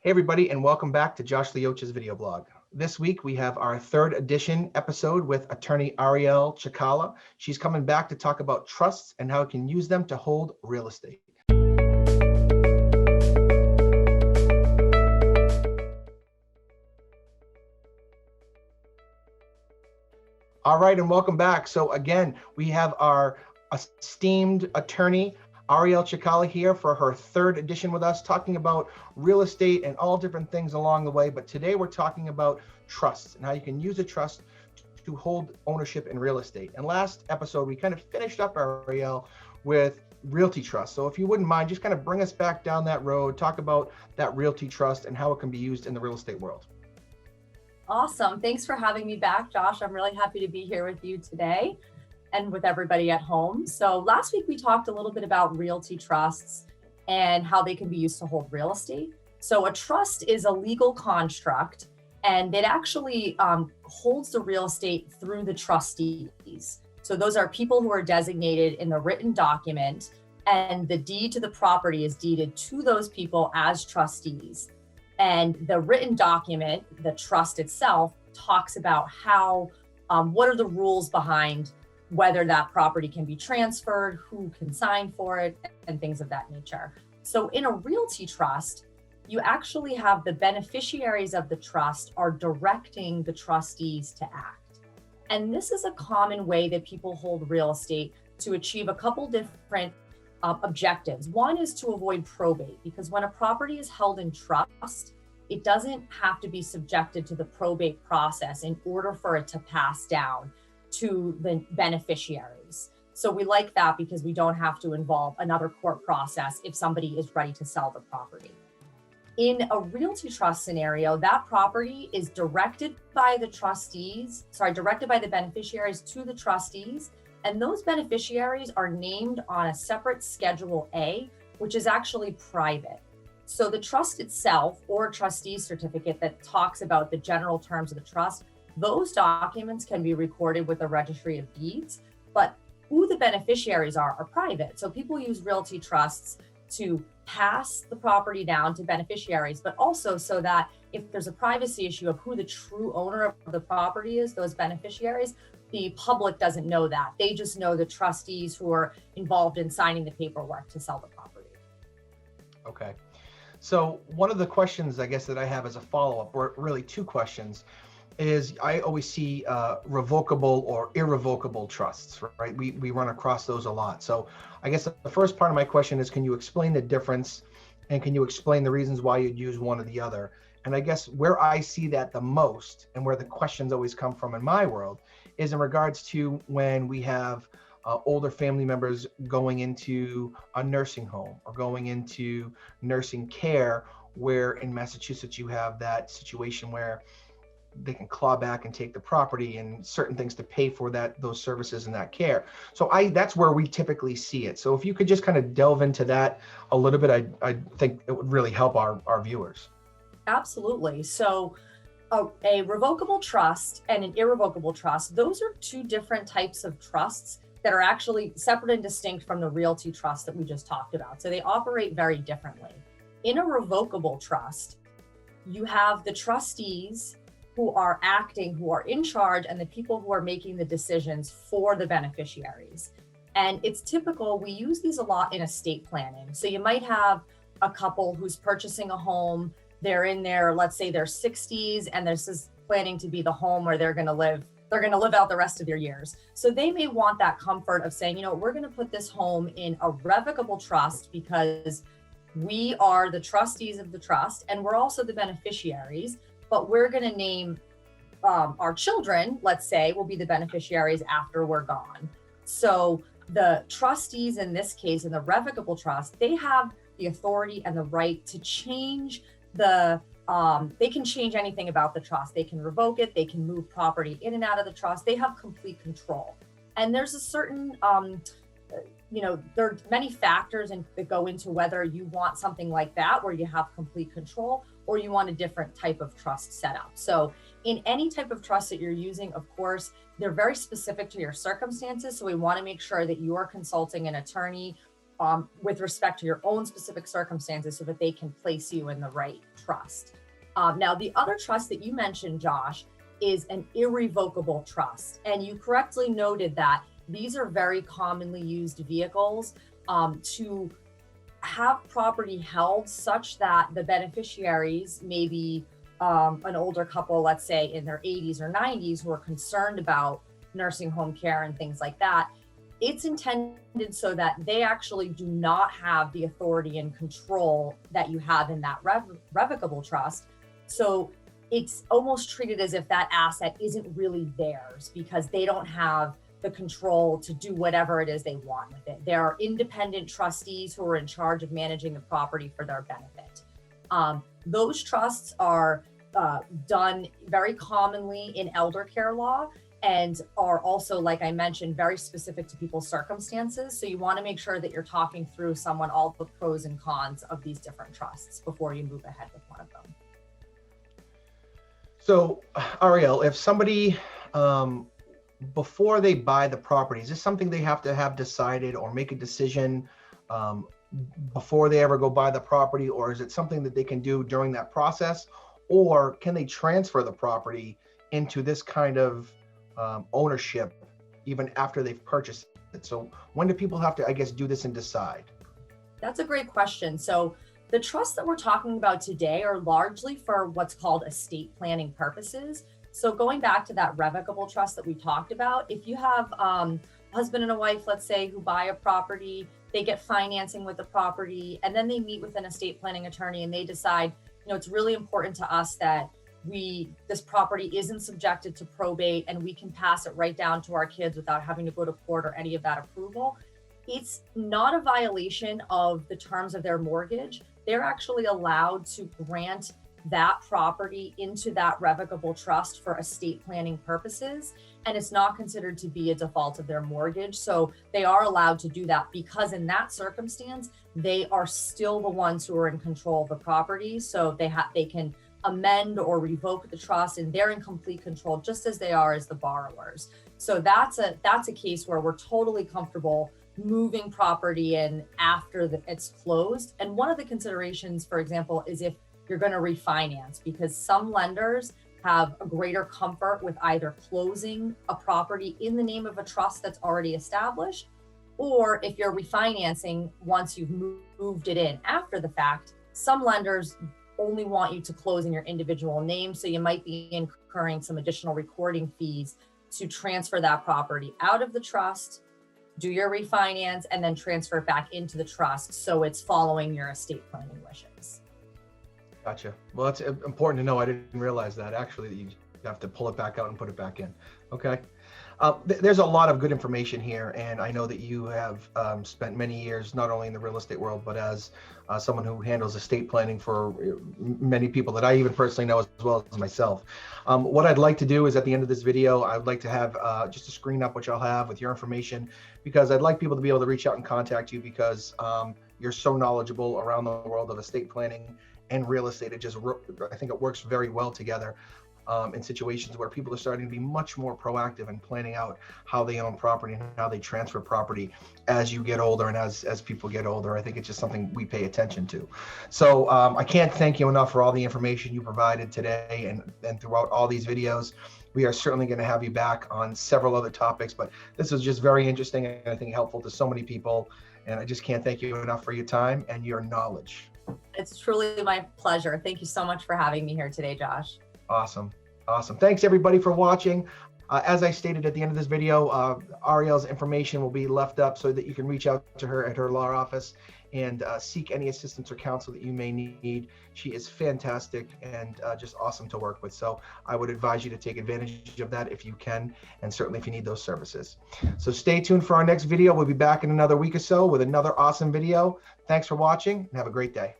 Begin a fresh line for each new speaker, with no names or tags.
Hey everybody, and welcome back to Josh Lioce's video blog. This week we have our third edition episode with attorney Arielle Cecala. She's coming back to talk about trusts and how you can use them to hold real estate. All right, and welcome back. So again, we have our esteemed attorney Arielle Cecala here for her third edition with us, talking about real estate and all different things along the way. But today we're talking about trusts and how you can use a trust to hold ownership in real estate. And last episode, we kind of finished up, Arielle, with realty trust. So if you wouldn't mind, just kind of bring us back down that road, talk about that realty trust and how it can be used in the real estate world.
Awesome. Thanks for having me back, Josh. I'm really happy to be here with you today and with everybody at home. So last week we talked a little bit about realty trusts and how they can be used to hold real estate. So a trust is a legal construct, and it actually holds the real estate through the trustees. So those are people who are designated in the written document, and the deed to the property is deeded to those people as trustees. And the written document, the trust itself, talks about how, what are the rules behind whether that property can be transferred, who can sign for it, and things of that nature. So in a realty trust, you actually have the beneficiaries of the trust are directing the trustees to act. And this is a common way that people hold real estate to achieve a couple different objectives. One is to avoid probate, because when a property is held in trust, it doesn't have to be subjected to the probate process in order for it to pass down to the beneficiaries. So we like that because we don't have to involve another court process if somebody is ready to sell the property. In a realty trust scenario, that property is directed by the beneficiaries to the trustees, and those beneficiaries are named on a separate Schedule A, which is actually private. So the trust itself, or trustee certificate that talks about the general terms of the trust, those documents can be recorded with the Registry of Deeds, but who the beneficiaries are private. So people use realty trusts to pass the property down to beneficiaries, but also so that if there's a privacy issue of who the true owner of the property is, those beneficiaries, the public doesn't know that. They just know the trustees who are involved in signing the paperwork to sell the property.
Okay. So one of the questions, I guess, that I have as a follow-up, or really two questions, is I always see revocable or irrevocable trusts, right? We run across those a lot. So I guess the first part of my question is, can you explain the difference, and can you explain the reasons why you'd use one or the other? And I guess where I see that the most, and where the questions always come from in my world, is in regards to when we have older family members going into a nursing home or going into nursing care, where in Massachusetts you have that situation where they can claw back and take the property and certain things to pay for those services and that care. So that's where we typically see it. So if you could just kind of delve into that a little bit, I think it would really help our viewers.
Absolutely. So a revocable trust and an irrevocable trust, those are two different types of trusts that are actually separate and distinct from the realty trust that we just talked about. So they operate very differently. In a revocable trust, you have the trustees who are acting, who are in charge, and the people who are making the decisions for the beneficiaries. And it's typical, we use these a lot in estate planning. So you might have a couple who's purchasing a home, they're in their, let's say their 60s, and this is planning to be the home where they're gonna live out the rest of their years. So they may want that comfort of saying, we're gonna put this home in a revocable trust because we are the trustees of the trust and we're also the beneficiaries, but we're going to name our children, let's say, will be the beneficiaries after we're gone. So the trustees in this case, in the revocable trust, they have the authority and the right to change they can change anything about the trust. They can revoke it. They can move property in and out of the trust. They have complete control. And there's a certain, there are many factors that go into whether you want something like that, where you have complete control, or you want a different type of trust setup. So in any type of trust that you're using, of course, they're very specific to your circumstances. So we want to make sure that you are consulting an attorney with respect to your own specific circumstances so that they can place you in the right trust. Now, the other trust that you mentioned, Josh, is an irrevocable trust. And you correctly noted that these are very commonly used vehicles to have property held such that the beneficiaries, maybe an older couple, let's say in their 80s or 90s, who are concerned about nursing home care and things like that. It's intended so that they actually do not have the authority and control that you have in that revocable trust. So it's almost treated as if that asset isn't really theirs because they don't have the control to do whatever it is they want with it. There are independent trustees who are in charge of managing the property for their benefit. Those trusts are done very commonly in elder care law and are also, like I mentioned, very specific to people's circumstances. So you want to make sure that you're talking through someone all the pros and cons of these different trusts before you move ahead with one of them.
So, Arielle, if somebody, before they buy the property, is this something they have to have decided or make a decision before they ever go buy the property, or is it something that they can do during that process, or can they transfer the property into this kind of ownership even after they've purchased it? So when do people have to, I guess, do this and decide?
That's a great question. So the trusts that we're talking about today are largely for what's called estate planning purposes. So going back to that revocable trust that we talked about, if you have a husband and a wife, let's say, who buy a property, they get financing with the property, and then they meet with an estate planning attorney and they decide, it's really important to us that this property isn't subjected to probate and we can pass it right down to our kids without having to go to court or any of that approval. It's not a violation of the terms of their mortgage. They're actually allowed to grant that property into that revocable trust for estate planning purposes. And it's not considered to be a default of their mortgage. So they are allowed to do that because in that circumstance, they are still the ones who are in control of the property. So they can amend or revoke the trust and they're in complete control just as they are as the borrowers. So that's a case where we're totally comfortable moving property in after it's closed. And one of the considerations, for example, is if you're going to refinance, because some lenders have a greater comfort with either closing a property in the name of a trust that's already established, or if you're refinancing once you've moved it in after the fact, some lenders only want you to close in your individual name. So you might be incurring some additional recording fees to transfer that property out of the trust, do your refinance, and then transfer it back into the trust. So it's following your estate planning wishes.
Gotcha. Well, that's important to know. I didn't realize that actually, that you have to pull it back out and put it back in. Okay. There's a lot of good information here, and I know that you have spent many years not only in the real estate world, but as someone who handles estate planning for many people that I even personally know as well as myself. What I'd like to do is at the end of this video, I'd like to have just a screen up, which I'll have with your information, because I'd like people to be able to reach out and contact you because you're so knowledgeable around the world of estate planning and real estate. I think it works very well together. In situations where people are starting to be much more proactive in planning out how they own property and how they transfer property as you get older and as people get older. I think it's just something we pay attention to. So I can't thank you enough for all the information you provided today and throughout all these videos. We are certainly going to have you back on several other topics, but this was just very interesting and I think helpful to so many people. And I just can't thank you enough for your time and your knowledge.
It's truly my pleasure. Thank you so much for having me here today, Josh.
Awesome. Thanks everybody for watching. As I stated at the end of this video, Arielle's information will be left up so that you can reach out to her at her law office and seek any assistance or counsel that you may need. She is fantastic and just awesome to work with. So I would advise you to take advantage of that if you can, and certainly if you need those services. So stay tuned for our next video. We'll be back in another week or so with another awesome video. Thanks for watching and have a great day.